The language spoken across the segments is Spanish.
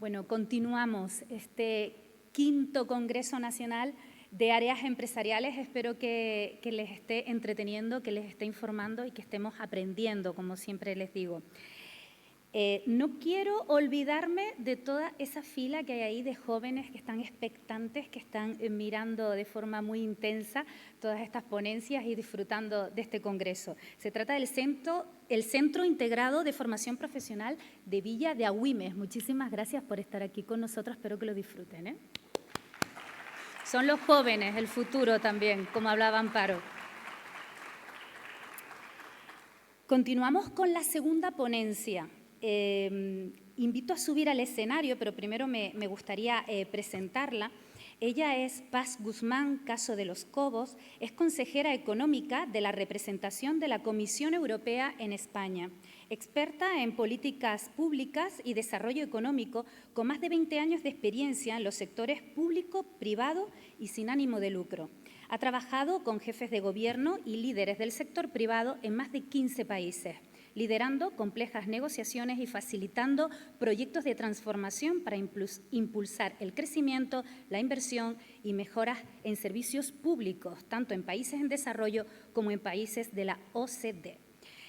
Bueno, continuamos este quinto Congreso Nacional de Áreas Empresariales. Espero que les esté entreteniendo, que les esté informando y que estemos aprendiendo, como siempre les digo. No quiero olvidarme de toda esa fila que hay ahí de jóvenes que están expectantes, que están mirando de forma muy intensa todas estas ponencias y disfrutando de este congreso. Se trata del Centro Integrado de Formación Profesional de Villa de Agüimes. Muchísimas gracias por estar aquí con nosotros, espero que lo disfruten, ¿eh? Son los jóvenes, el futuro también, como hablaba Amparo. Continuamos con la segunda ponencia. Invito a subir al escenario, pero primero me gustaría presentarla. Ella es Paz Guzmán Caso de los Cobos, es consejera económica de la representación de la Comisión Europea en España, experta en políticas públicas y desarrollo económico, con más de 20 años de experiencia en los sectores público, privado y sin ánimo de lucro. Ha trabajado con jefes de gobierno y líderes del sector privado en más de 15 países, liderando complejas negociaciones y facilitando proyectos de transformación para impulsar el crecimiento, la inversión y mejoras en servicios públicos, tanto en países en desarrollo como en países de la OCDE.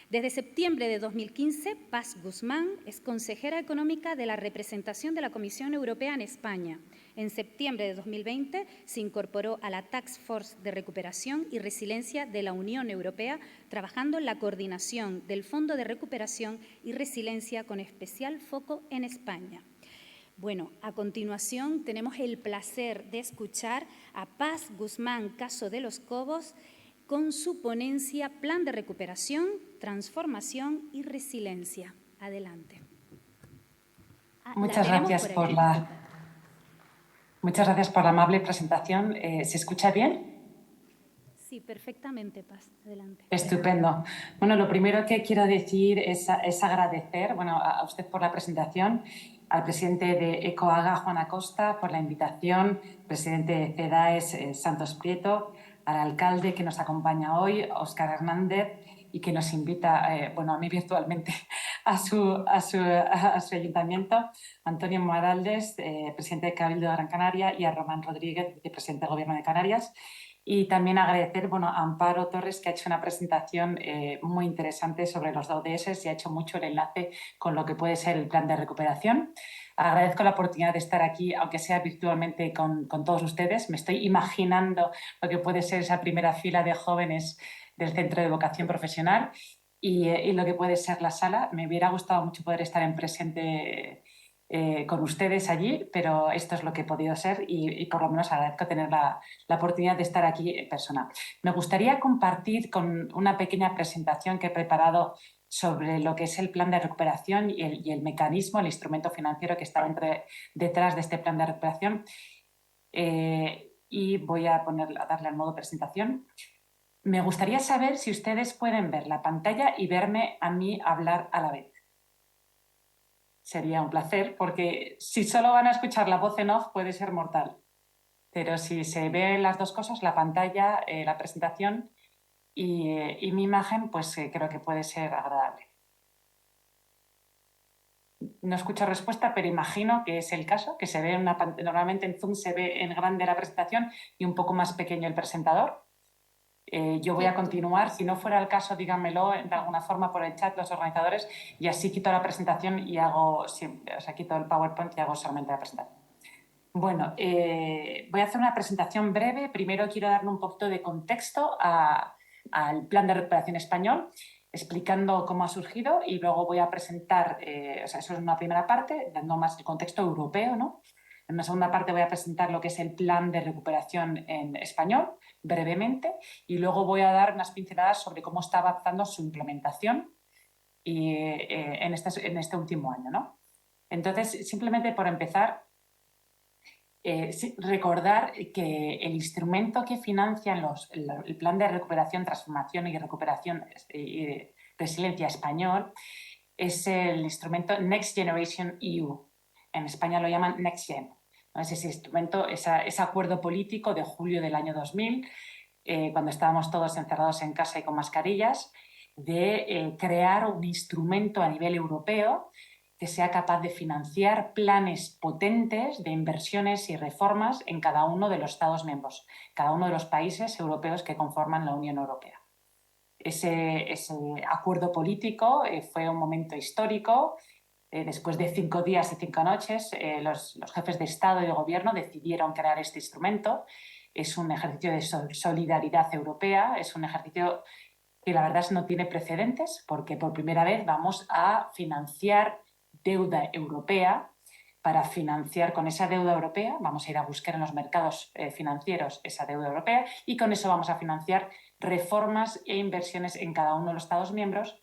Desde septiembre de 2015, Paz Guzmán es consejera económica de la representación de la Comisión Europea en España. En septiembre de 2020 se incorporó a la Task Force de Recuperación y Resiliencia de la Unión Europea, trabajando en la coordinación del Fondo de Recuperación y Resiliencia con especial foco en España. Bueno, a continuación tenemos el placer de escuchar a Paz Guzmán Caso de los Cobos con su ponencia Plan de Recuperación, Transformación y Resiliencia. Adelante. Muchas gracias por la amable presentación. ¿Se escucha bien? Sí, perfectamente, Paz. Adelante. Estupendo. Bueno, lo primero que quiero decir es agradecer a usted por la presentación, al presidente de ECOAGA, Juan Acosta, por la invitación, presidente de CEDAES, Santos Prieto, al alcalde que nos acompaña hoy, Óscar Hernández, y que nos invita, a mí virtualmente, a su ayuntamiento, Antonio Moraldes, presidente de Cabildo de Gran Canaria, y a Román Rodríguez, vicepresidente del Gobierno de Canarias. Y también agradecer a Amparo Torres, que ha hecho una presentación muy interesante sobre los ODS y ha hecho mucho el enlace con lo que puede ser el plan de recuperación. Agradezco la oportunidad de estar aquí, aunque sea virtualmente, con todos ustedes. Me estoy imaginando lo que puede ser esa primera fila de jóvenes del Centro de Vocación Profesional y lo que puede ser la sala. Me hubiera gustado mucho poder estar en presente con ustedes allí, pero esto es lo que he podido ser y por lo menos agradezco tener la oportunidad de estar aquí en persona. Me gustaría compartir con una pequeña presentación que he preparado sobre lo que es el plan de recuperación y el mecanismo, el instrumento financiero que está detrás de este plan de recuperación. Y voy a darle al modo presentación. Me gustaría saber si ustedes pueden ver la pantalla y verme a mí hablar a la vez. Sería un placer, porque si solo van a escuchar la voz en off puede ser mortal. Pero si se ven las dos cosas, la pantalla, la presentación y mi imagen, pues creo que puede ser agradable. No escucho respuesta, pero imagino que es el caso, que se ve una pantalla. Normalmente en Zoom se ve en grande la presentación y un poco más pequeño el presentador. Yo voy a continuar. Si no fuera el caso, díganmelo de alguna forma por el chat los organizadores y así quito la presentación y quito el PowerPoint y hago solamente la presentación. Bueno, voy a hacer una presentación breve. Primero quiero darle un poquito de contexto al Plan de Recuperación Español, explicando cómo ha surgido, y luego voy a presentar, eso es una primera parte, dando más el contexto europeo, ¿no? En una segunda parte voy a presentar lo que es el Plan de Recuperación en español, brevemente, y luego voy a dar unas pinceladas sobre cómo está avanzando su implementación en este último año, ¿no? Entonces, simplemente por empezar, recordar que el instrumento que financia el Plan de Recuperación, Transformación y Recuperación y Resiliencia español es el instrumento Next Generation EU. En España lo llaman Next Gen. ¿No? Es ese instrumento, ese acuerdo político de julio del año 2000, cuando estábamos todos encerrados en casa y con mascarillas, de crear un instrumento a nivel europeo que sea capaz de financiar planes potentes de inversiones y reformas en cada uno de los Estados miembros, cada uno de los países europeos que conforman la Unión Europea. Ese acuerdo político fue un momento histórico. Después de 5 días y 5 noches, los jefes de Estado y de Gobierno decidieron crear este instrumento. Es un ejercicio de solidaridad europea, es un ejercicio que la verdad no tiene precedentes, porque por primera vez vamos a financiar deuda europea. Para financiar con esa deuda europea, vamos a ir a buscar en los mercados financieros esa deuda europea, y con eso vamos a financiar reformas e inversiones en cada uno de los Estados miembros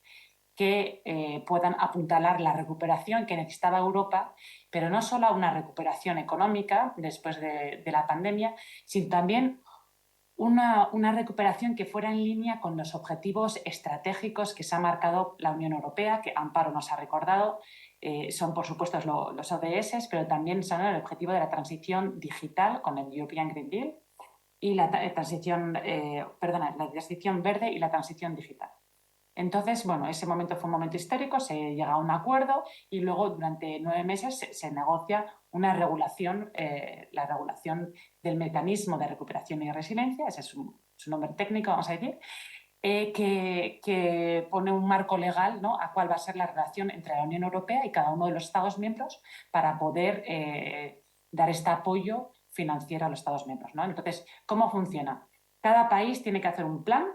que puedan apuntalar la recuperación que necesitaba Europa, pero no solo una recuperación económica después de la pandemia, sino también una recuperación que fuera en línea con los objetivos estratégicos que se ha marcado la Unión Europea, que Amparo nos ha recordado. Son, por supuesto, los ODS, pero también son el objetivo de la transición digital con el European Green Deal y la transición verde y la transición digital. Entonces, bueno, ese momento fue un momento histórico, se llega a un acuerdo y luego durante 9 meses se negocia una regulación, la regulación del mecanismo de recuperación y resiliencia, ese es su nombre técnico, vamos a decir, que pone un marco legal, ¿no?, a cuál va a ser la relación entre la Unión Europea y cada uno de los Estados miembros para poder dar este apoyo financiero a los Estados miembros, ¿no? Entonces, ¿cómo funciona? Cada país tiene que hacer un plan,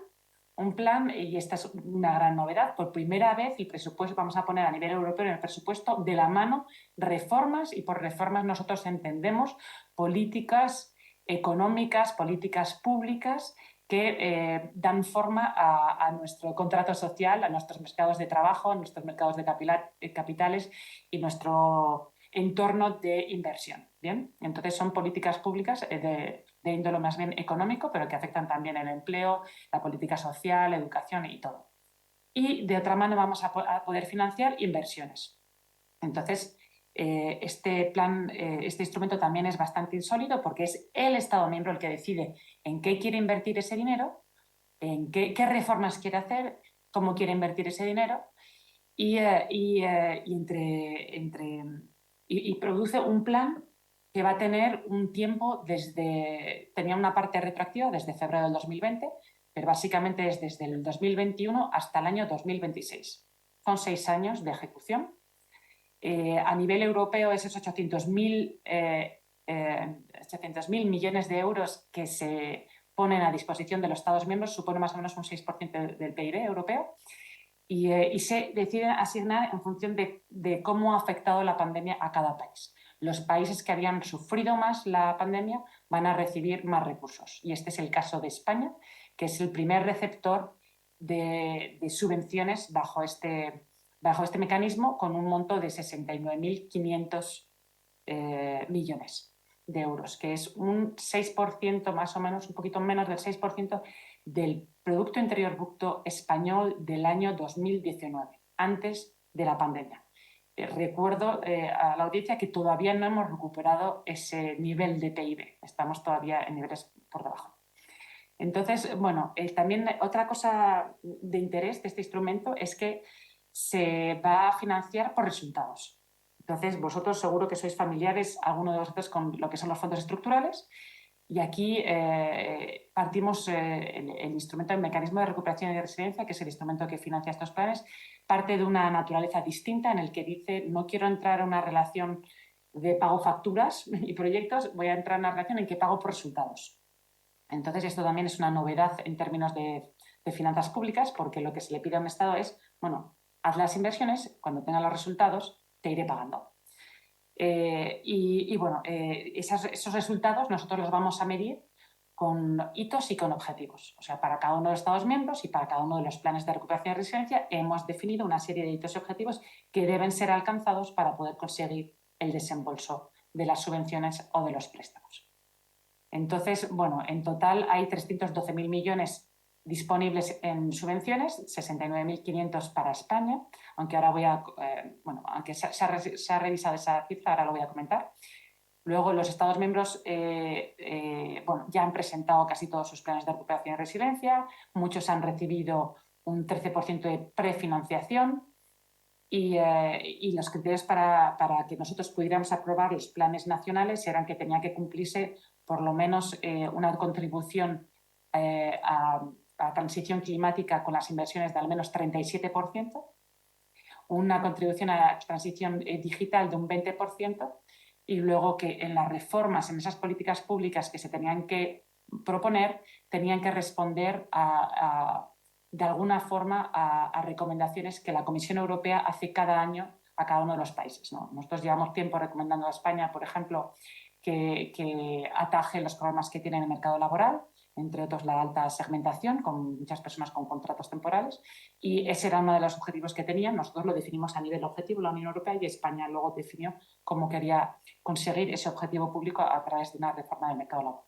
y esta es una gran novedad. Por primera vez el presupuesto, vamos a poner a nivel europeo en el presupuesto de la mano reformas, y por reformas nosotros entendemos políticas económicas, políticas públicas que dan forma a nuestro contrato social, a nuestros mercados de trabajo, a nuestros mercados de capitales y nuestro entorno de inversión. ¿Bien? Entonces son políticas públicas de índole más bien económico, pero que afectan también el empleo, la política social, la educación y todo. Y de otra mano vamos a poder financiar inversiones. Entonces, este instrumento también es bastante insólito porque es el Estado miembro el que decide en qué quiere invertir ese dinero, en qué reformas quiere hacer, cómo quiere invertir ese dinero y produce un plan que va a tener un tiempo tenía una parte retroactiva desde febrero del 2020, pero básicamente es desde el 2021 hasta el año 2026. Son 6 años de ejecución. A nivel europeo, esos 800.000 millones de euros que se ponen a disposición de los Estados miembros supone más o menos un 6% del PIB europeo. Y se deciden asignar en función de cómo ha afectado la pandemia a cada país. Los países que habían sufrido más la pandemia van a recibir más recursos. Y este es el caso de España, que es el primer receptor de subvenciones bajo este mecanismo, con un monto de 69.500 millones de euros, que es un 6% más o menos, un poquito menos del 6% del Producto Interior Bruto español del año 2019, antes de la pandemia. Recuerdo a la audiencia que todavía no hemos recuperado ese nivel de PIB, estamos todavía en niveles por debajo. Entonces, bueno, también otra cosa de interés de este instrumento es que se va a financiar por resultados. Entonces, vosotros seguro que sois familiares, alguno de vosotros, con lo que son los fondos estructurales, y aquí partimos el instrumento del mecanismo de recuperación y resiliencia, que es el instrumento que financia estos planes, parte de una naturaleza distinta en el que dice: no quiero entrar en una relación de pago facturas y proyectos, voy a entrar en una relación en que pago por resultados. Entonces, esto también es una novedad en términos de finanzas públicas, porque lo que se le pide a un Estado es, bueno, haz las inversiones, cuando tenga los resultados te iré pagando. Bueno, esos resultados nosotros los vamos a medir con hitos y con objetivos. O sea, para cada uno de los Estados miembros y para cada uno de los planes de recuperación y resiliencia hemos definido una serie de hitos y objetivos que deben ser alcanzados para poder conseguir el desembolso de las subvenciones o de los préstamos. Entonces, bueno, en total hay 312.000 millones disponibles en subvenciones, 69.500 para España, aunque ahora aunque se ha revisado esa cifra, ahora lo voy a comentar. Luego, los Estados miembros ya han presentado casi todos sus planes de recuperación y resiliencia, muchos han recibido un 13% de prefinanciación, Y los criterios para que nosotros pudiéramos aprobar los planes nacionales eran que tenía que cumplirse por lo menos una contribución a transición climática con las inversiones de al menos 37%, una contribución a la transición digital de un 20%, y luego que en las reformas, en esas políticas públicas que se tenían que proponer, tenían que responder de alguna forma a recomendaciones que la Comisión Europea hace cada año a cada uno de los países, ¿no? Nosotros llevamos tiempo recomendando a España, por ejemplo, que ataje los problemas que tiene en el mercado laboral, entre otros la alta segmentación, con muchas personas con contratos temporales, y ese era uno de los objetivos que tenían. Nosotros lo definimos a nivel objetivo, la Unión Europea, y España luego definió cómo quería conseguir ese objetivo público a través de una reforma del mercado laboral.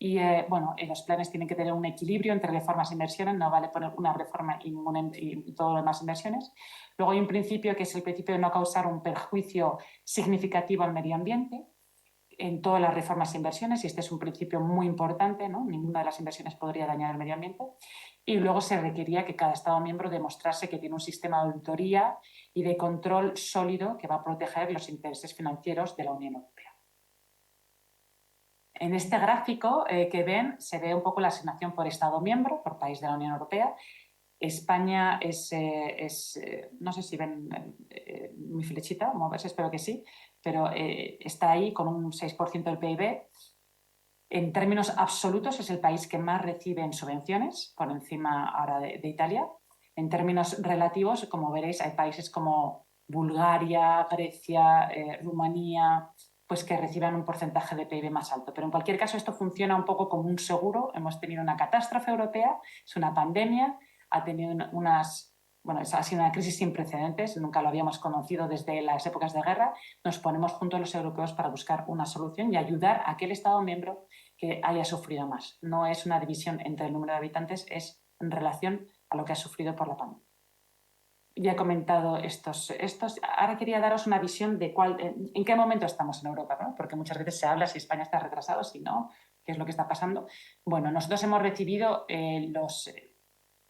Y bueno, los planes tienen que tener un equilibrio entre reformas e inversiones, no vale poner una reforma y todo lo demás inversiones. Luego hay un principio que es el principio de no causar un perjuicio significativo al medio ambiente en todas las reformas e inversiones, y este es un principio muy importante, ¿no? Ninguna de las inversiones podría dañar el medio ambiente. Y luego se requería que cada Estado miembro demostrase que tiene un sistema de auditoría y de control sólido que va a proteger los intereses financieros de la Unión Europea. En este gráfico que ven se ve un poco la asignación por Estado miembro, por país de la Unión Europea. España no sé si ven mi flechita, moverse, espero que sí, pero está ahí con un 6% del PIB. En términos absolutos es el país que más recibe en subvenciones, por encima ahora de Italia. En términos relativos, como veréis, hay países como Bulgaria, Grecia, Rumanía, pues que reciban un porcentaje de PIB más alto. Pero en cualquier caso esto funciona un poco como un seguro. Hemos tenido una catástrofe europea, es una pandemia, ha tenido ha sido una crisis sin precedentes, nunca lo habíamos conocido desde las épocas de guerra. Nos ponemos juntos los europeos para buscar una solución y ayudar a aquel Estado miembro que haya sufrido más. No es una división entre el número de habitantes, es en relación a lo que ha sufrido por la pandemia. Ya he comentado estos. Ahora quería daros una visión de en qué momento estamos en Europa, ¿no? Porque muchas veces se habla si España está retrasado, si no, qué es lo que está pasando. Bueno, nosotros hemos recibido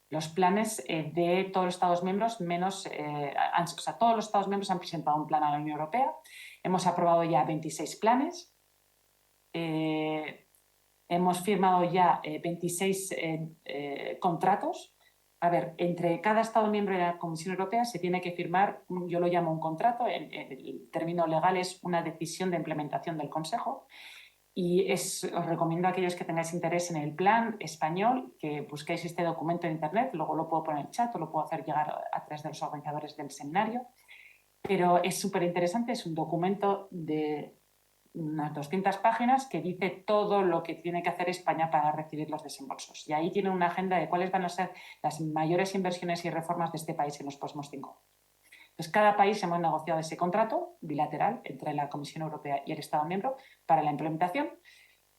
los planes de todos los Estados miembros, todos los Estados miembros han presentado un plan a la Unión Europea. Hemos aprobado ya 26 planes. Hemos firmado ya 26 contratos. A ver, entre cada Estado miembro de la Comisión Europea se tiene que firmar, yo lo llamo un contrato, el término legal es una decisión de implementación del Consejo. Y os recomiendo a aquellos que tengáis interés en el plan español que busquéis este documento en internet, luego lo puedo poner en el chat o lo puedo hacer llegar a través de los organizadores del seminario. Pero es súper interesante, es un documento de unas 200 páginas que dice todo lo que tiene que hacer España para recibir los desembolsos. Y ahí tiene una agenda de cuáles van a ser las mayores inversiones y reformas de este país en los próximos 5 años. Pues cada país hemos negociado ese contrato bilateral entre la Comisión Europea y el Estado miembro para la implementación,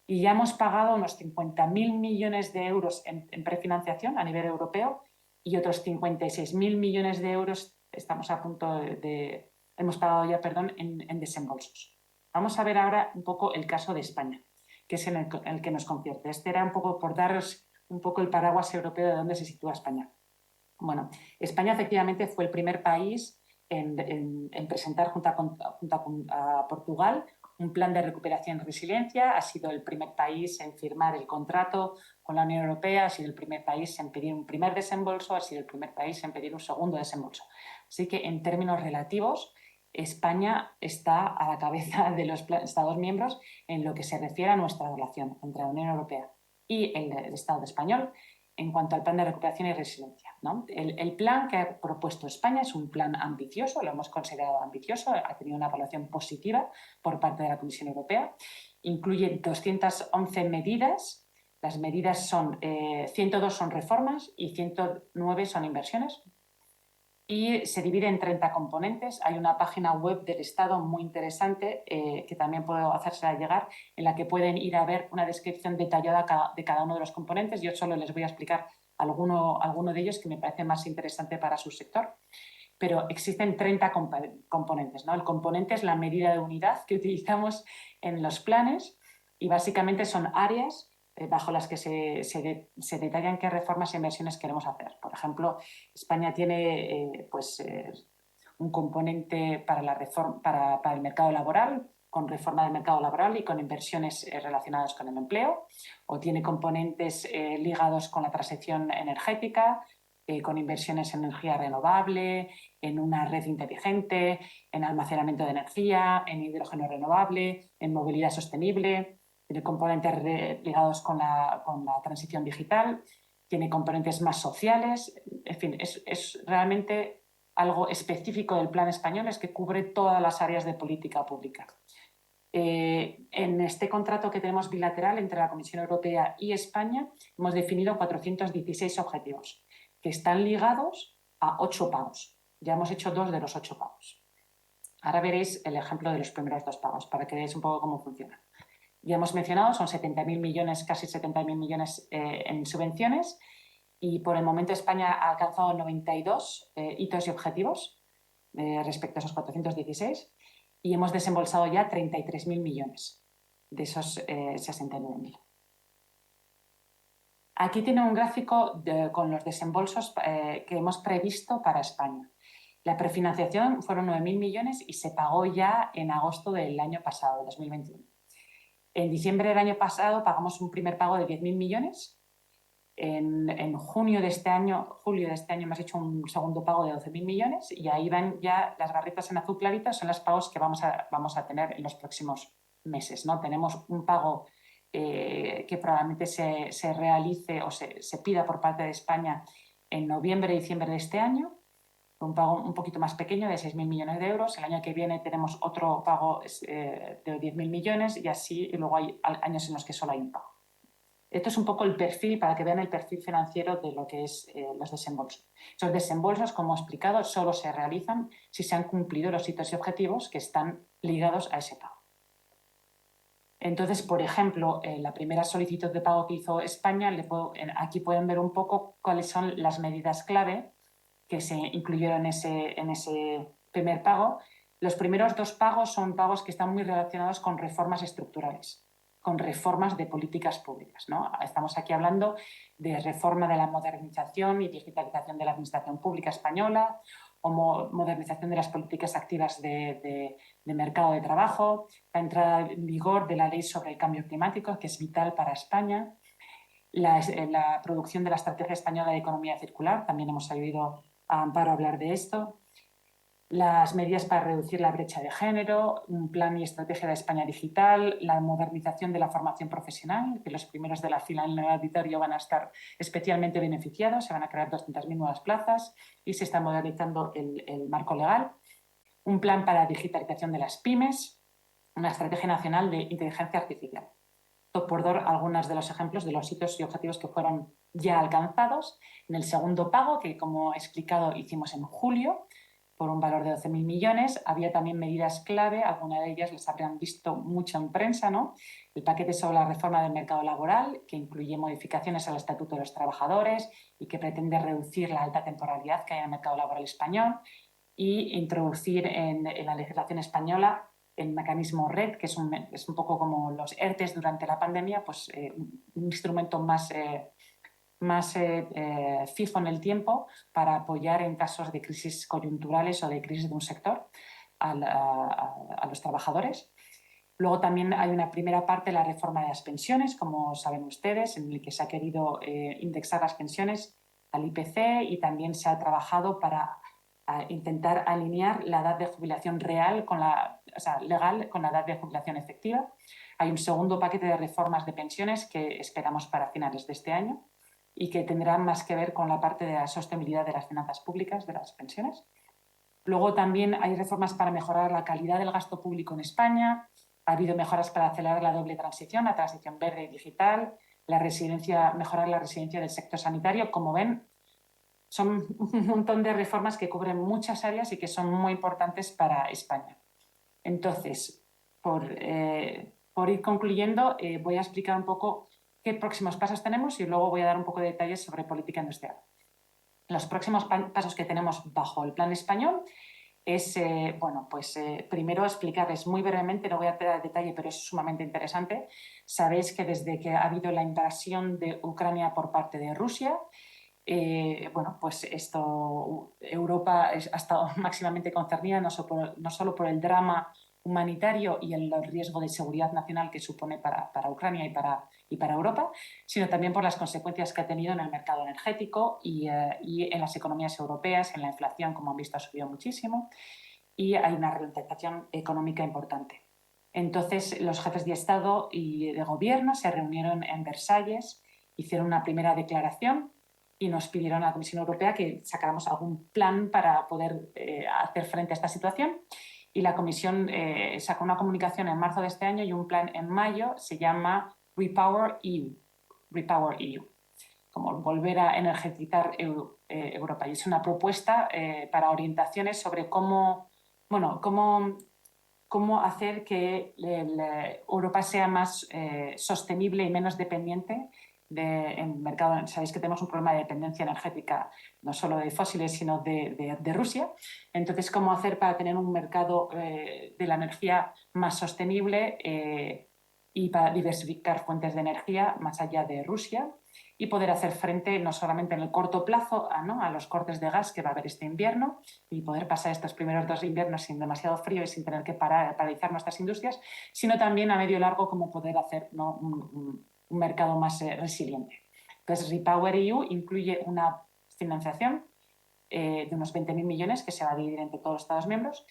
y ya hemos pagado unos 50.000 millones de euros en prefinanciación a nivel europeo y otros 56.000 millones de euros hemos pagado ya, en desembolsos. Vamos a ver ahora un poco el caso de España, que es el que nos concierne. Este era un poco por daros un poco el paraguas europeo de dónde se sitúa España. Bueno, España efectivamente fue el primer país en presentar junto a Portugal un plan de recuperación y resiliencia. Ha sido el primer país en firmar el contrato con la Unión Europea, ha sido el primer país en pedir un primer desembolso, ha sido el primer país en pedir un segundo desembolso. Así que en términos relativos, España está a la cabeza de los Estados miembros en lo que se refiere a nuestra relación entre la Unión Europea y el Estado español en cuanto al plan de recuperación y resiliencia, ¿no? El plan que ha propuesto España es un plan ambicioso, lo hemos considerado ambicioso, ha tenido una evaluación positiva por parte de la Comisión Europea. Incluye 211 medidas. Las medidas son 102 son reformas y 109 son inversiones. Y se divide en 30 componentes. Hay una página web del Estado muy interesante que también puedo hacérsela llegar, en la que pueden ir a ver una descripción detallada de cada uno de los componentes. Yo solo les voy a explicar alguno de ellos que me parece más interesante para su sector. Pero existen 30 componentes, ¿no? El componente es la medida de unidad que utilizamos en los planes y básicamente son áreas bajo las que se detallan qué reformas e inversiones queremos hacer. Por ejemplo, España tiene un componente para, para el mercado laboral, con reforma del mercado laboral y con inversiones relacionadas con el empleo, o tiene componentes ligados con la transición energética, con inversiones en energía renovable, en una red inteligente, en almacenamiento de energía, en hidrógeno renovable, en movilidad sostenible. Tiene componentes ligados con la transición digital, tiene componentes más sociales. En fin, es realmente algo específico del plan español, es que cubre todas las áreas de política pública. En este contrato que tenemos bilateral entre la Comisión Europea y España hemos definido 416 objetivos que están ligados a 8 pagos. Ya hemos hecho 2 de los 8 pagos. Ahora veréis el ejemplo de los primeros 2 pagos para que veáis un poco cómo funciona. Ya hemos mencionado, son 70.000 millones, casi 70.000 millones en subvenciones, y por el momento España ha alcanzado 92 hitos y objetivos respecto a esos 416, y hemos desembolsado ya 33.000 millones de esos 69.000. Aquí tiene un gráfico con los desembolsos que hemos previsto para España. La prefinanciación fueron 9.000 millones y se pagó ya en agosto del año pasado, 2021. En diciembre del año pasado pagamos un primer pago de 10.000 millones. En julio de este año hemos hecho un segundo pago de 12.000 millones, y ahí van ya las barritas en azul claritas, son los pagos que vamos a tener en los próximos meses, ¿no? Tenemos un pago que probablemente se realice o se pida por parte de España en noviembre y diciembre de este año, un pago un poquito más pequeño de 6.000 millones de euros. El año que viene tenemos otro pago de 10.000 millones, y así, y luego hay años en los que solo hay un pago. Esto es un poco el perfil, para que vean el perfil financiero de lo que es los desembolsos. Esos desembolsos, como he explicado, solo se realizan si se han cumplido los hitos y objetivos que están ligados a ese pago. Entonces, por ejemplo, la primera solicitud de pago que hizo España, aquí pueden ver un poco cuáles son las medidas clave que se incluyeron en ese primer pago. Los primeros 2 pagos son pagos que están muy relacionados con reformas estructurales, con reformas de políticas públicas, ¿no? Estamos aquí hablando de reforma de la modernización y digitalización de la administración pública española, o modernización de las políticas activas de mercado de trabajo, la entrada en vigor de la ley sobre el cambio climático, que es vital para España, la producción de la Estrategia Española de Economía Circular, también hemos oído a Amparo hablar de esto, las medidas para reducir la brecha de género, un plan y estrategia de España digital, la modernización de la formación profesional, que los primeros de la fila en el auditorio van a estar especialmente beneficiados, se van a crear 200.000 nuevas plazas y se está modernizando el marco legal, un plan para la digitalización de las pymes, una estrategia nacional de inteligencia artificial. Por dar algunos de los ejemplos de los hitos y objetivos que fueron ya alcanzados. En el segundo pago, que como he explicado hicimos en julio, por un valor de 12.000 millones, había también medidas clave, algunas de ellas las habrán visto mucho en prensa, ¿no? El paquete sobre la reforma del mercado laboral, que incluye modificaciones al Estatuto de los Trabajadores y que pretende reducir la alta temporalidad que hay en el mercado laboral español, y introducir en la legislación española el mecanismo RED, que es un poco como los ERTEs durante la pandemia, pues un instrumento más fijo en el tiempo para apoyar en casos de crisis coyunturales o de crisis de un sector a los trabajadores. Luego también hay una primera parte, la reforma de las pensiones, como saben ustedes, en el que se ha querido indexar las pensiones al IPC, y también se ha trabajado para intentar alinear la edad de jubilación legal con la edad de jubilación efectiva. Hay un segundo paquete de reformas de pensiones que esperamos para finales de este año y que tendrán más que ver con la parte de la sostenibilidad de las finanzas públicas de las pensiones. Luego también hay reformas para mejorar la calidad del gasto público en España. Ha habido mejoras para acelerar la doble transición, la transición verde y digital, mejorar la resiliencia del sector sanitario. Como ven, son un montón de reformas que cubren muchas áreas y que son muy importantes para España. Entonces, por ir concluyendo, voy a explicar un poco qué próximos pasos tenemos y luego voy a dar un poco de detalles sobre política industrial. Los próximos pasos que tenemos bajo el plan español es, primero explicarles muy brevemente, no voy a dar detalle, pero es sumamente interesante. Sabéis que desde que ha habido la invasión de Ucrania por parte de Rusia, bueno, pues Europa ha estado máximamente concernida no solo por el drama humanitario y el riesgo de seguridad nacional que supone para Ucrania y para Europa, sino también por las consecuencias que ha tenido en el mercado energético y en las economías europeas. En la inflación, como han visto, ha subido muchísimo y hay una ralentización económica importante. Entonces, los jefes de Estado y de Gobierno se reunieron en Versalles, hicieron una primera declaración y nos pidieron a la Comisión Europea que sacáramos algún plan para poder hacer frente a esta situación. Y la Comisión sacó una comunicación en marzo de este año y un plan en mayo, se llama Repower EU, Repower EU, como volver a energizar Europa. Y es una propuesta para orientaciones sobre cómo hacer que Europa sea más sostenible y menos dependiente del mercado. Sabéis que tenemos un problema de dependencia energética, no solo de fósiles, sino de Rusia. Entonces, ¿cómo hacer para tener un mercado de la energía más sostenible y para diversificar fuentes de energía más allá de Rusia y poder hacer frente no solamente en el corto plazo a los cortes de gas que va a haber este invierno y poder pasar estos primeros 2 inviernos sin demasiado frío y sin tener que paralizar nuestras industrias, sino también a medio y largo cómo poder hacer un mercado más resiliente. Entonces, Repower EU incluye una financiación de unos 20.000 millones que se va a dividir entre todos los Estados miembros.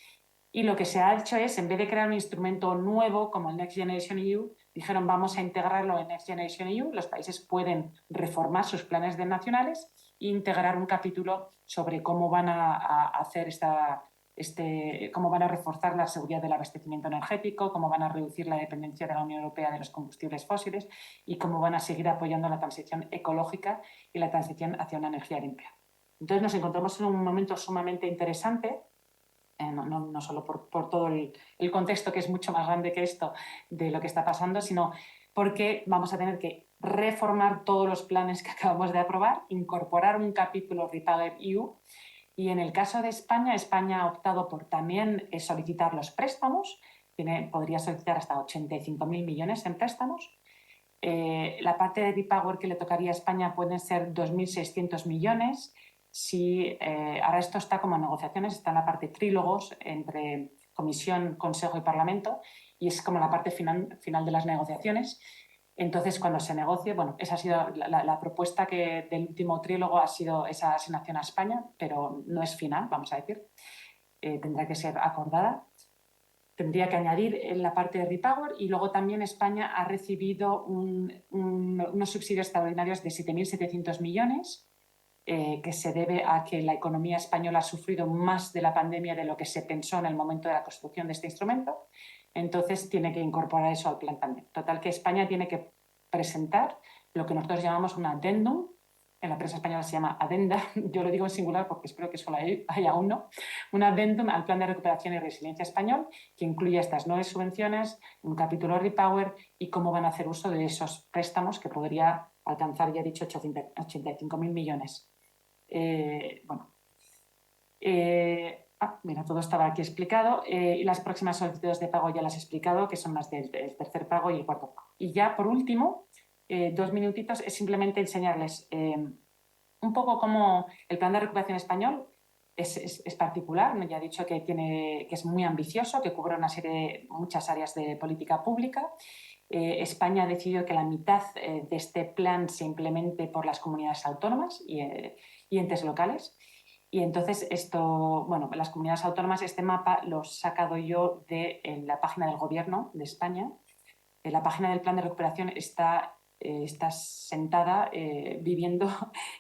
Y lo que se ha hecho es, en vez de crear un instrumento nuevo como el Next Generation EU, dijeron vamos a integrarlo en Next Generation EU. Los países pueden reformar sus planes nacionales e integrar un capítulo sobre cómo van a hacer cómo van a reforzar la seguridad del abastecimiento energético, cómo van a reducir la dependencia de la Unión Europea de los combustibles fósiles y cómo van a seguir apoyando la transición ecológica y la transición hacia una energía limpia. Entonces nos encontramos en un momento sumamente interesante, no solo por todo el contexto, que es mucho más grande que esto de lo que está pasando, sino porque vamos a tener que reformar todos los planes que acabamos de aprobar, incorporar un capítulo Repower EU. Y en el caso de España, España ha optado por también solicitar los préstamos, podría solicitar hasta 85.000 millones en préstamos. La parte de Repower que le tocaría a España pueden ser 2.600 millones. Ahora esto está como en negociaciones, está en la parte trílogos entre Comisión, Consejo y Parlamento, y es como la parte final de las negociaciones. Entonces, cuando se negocie, bueno, esa ha sido la propuesta del último trílogo, ha sido esa asignación a España, pero no es final, vamos a decir. Tendrá que ser acordada. Tendría que añadir en la parte de Repower, y luego también España ha recibido unos subsidios extraordinarios de 7.700 millones, que se debe a que la economía española ha sufrido más de la pandemia de lo que se pensó en el momento de la construcción de este instrumento. Entonces, tiene que incorporar eso al plan también. Total, que España tiene que presentar lo que nosotros llamamos un addendum. En la prensa española se llama adenda. Yo lo digo en singular porque espero que solo haya uno. Un addendum al Plan de Recuperación y Resiliencia español, que incluye estas 9 subvenciones, un capítulo Repower y cómo van a hacer uso de esos préstamos, que podría alcanzar, ya he dicho, 85.000 millones. Mira, todo estaba aquí explicado. Y las próximas solicitudes de pago ya las he explicado, que son las del tercer pago y el cuarto pago. Y ya, por último, 2 minutitos, es simplemente enseñarles un poco cómo el Plan de Recuperación español es particular. Ya he dicho que es muy ambicioso, que cubre muchas áreas de política pública. España ha decidido que la mitad de este plan se implemente por las comunidades autónomas y entes locales. Y entonces las comunidades autónomas, este mapa lo he sacado yo de la página del Gobierno de España. La página del Plan de Recuperación está sentada viviendo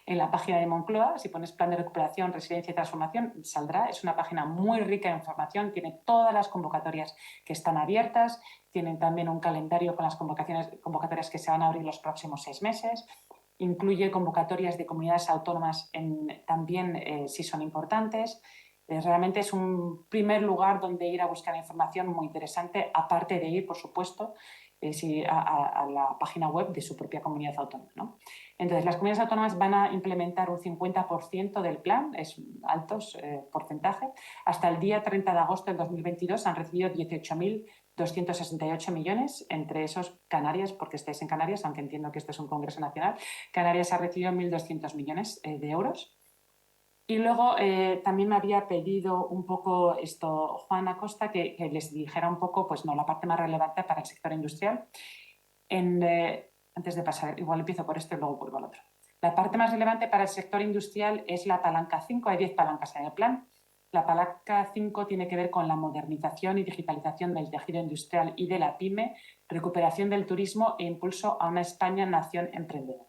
en la página de Moncloa. Si pones Plan de Recuperación, Resiliencia y Transformación, saldrá. Es una página muy rica en información, tiene todas las convocatorias que están abiertas, tienen también un calendario con las convocatorias que se van a abrir los próximos 6 meses. Incluye convocatorias de comunidades autónomas también si son importantes. Realmente es un primer lugar donde ir a buscar información muy interesante, aparte de ir, por supuesto, a la página web de su propia comunidad autónoma, ¿no? Entonces, las comunidades autónomas van a implementar un 50% del plan, es un alto porcentaje. Hasta el día 30 de agosto del 2022 han recibido 18.000 268 millones, entre esos Canarias, porque estáis en Canarias, aunque entiendo que esto es un congreso nacional. Canarias ha recibido 1.200 millones de euros. Y luego también me había pedido un poco esto Juan Acosta, que les dijera un poco, pues no, la parte más relevante para el sector industrial. Antes de pasar, igual empiezo por esto y luego vuelvo al otro. La parte más relevante para el sector industrial es la palanca 5, hay 10 palancas en el plan. La palanca 5 tiene que ver con la modernización y digitalización del tejido industrial y de la pyme, recuperación del turismo e impulso a una España nación emprendedora.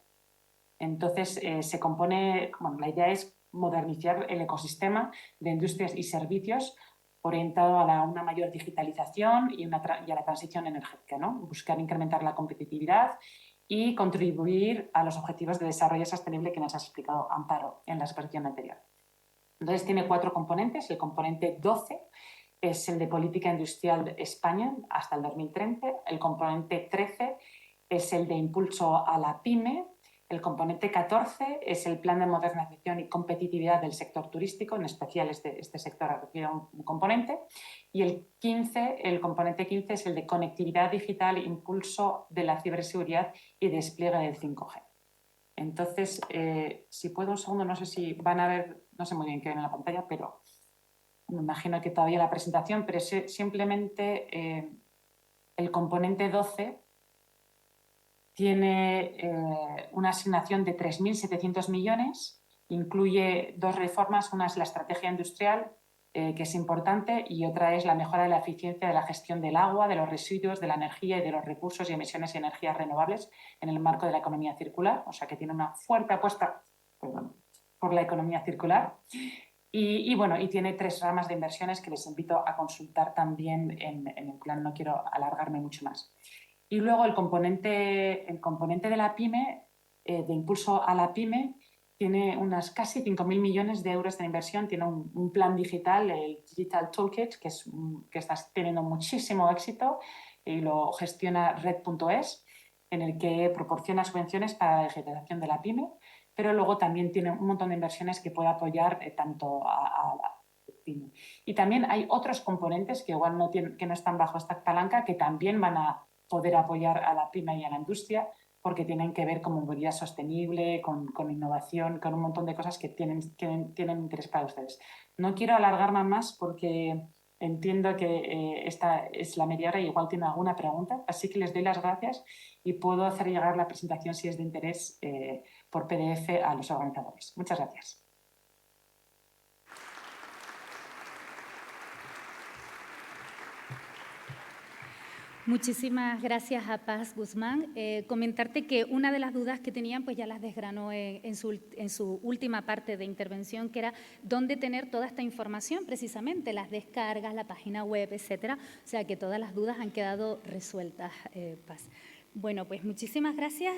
Entonces, se compone, bueno, la idea es modernizar el ecosistema de industrias y servicios orientado a una mayor digitalización y a la transición energética, ¿no? Buscar incrementar la competitividad y contribuir a los objetivos de desarrollo sostenible que nos has explicado, Amparo, en la exposición anterior. Entonces, tiene 4 componentes. El componente 12 es el de Política Industrial España hasta el 2030. El componente 13 es el de impulso a la pyme. El componente 14 es el plan de modernización y competitividad del sector turístico, en especial este sector ha recibido un componente. Y el componente 15 es el de conectividad digital, impulso de la ciberseguridad y despliegue del 5G. Entonces, si puedo un segundo, no sé si van a ver, no sé muy bien qué ven en la pantalla, pero me imagino que todavía la presentación, pero es simplemente el componente 12 tiene una asignación de 3.700 millones, incluye 2 reformas, una es la estrategia industrial, que es importante, y otra es la mejora de la eficiencia de la gestión del agua, de los residuos, de la energía y de los recursos y emisiones de energías renovables en el marco de la economía circular, o sea que tiene una fuerte apuesta por la economía circular. Y tiene 3 ramas de inversiones que les invito a consultar también en el plan, no quiero alargarme mucho más. Y luego el componente de la pyme, de impulso a la pyme, tiene unas casi 5.000 millones de euros de inversión, tiene un plan digital, el Digital Toolkit, que está teniendo muchísimo éxito y lo gestiona Red.es, en el que proporciona subvenciones para la digitalización de la pyme, pero luego también tiene un montón de inversiones que puede apoyar tanto a la pyme. Y también hay otros componentes que igual que no están bajo esta palanca, que también van a poder apoyar a la pyme y a la industria, porque tienen que ver con movilidad sostenible, con innovación, con un montón de cosas que tienen interés para ustedes. No quiero alargarme más porque entiendo que esta es la media hora y igual tiene alguna pregunta, así que les doy las gracias y puedo hacer llegar la presentación, si es de interés, por PDF a los organizadores. Muchas gracias. Muchísimas gracias a Paz Guzmán. Comentarte que una de las dudas que tenían, pues ya las desgranó en su última parte de intervención, que era dónde tener toda esta información, precisamente, las descargas, la página web, etcétera. O sea que todas las dudas han quedado resueltas, Paz. Bueno, pues muchísimas gracias.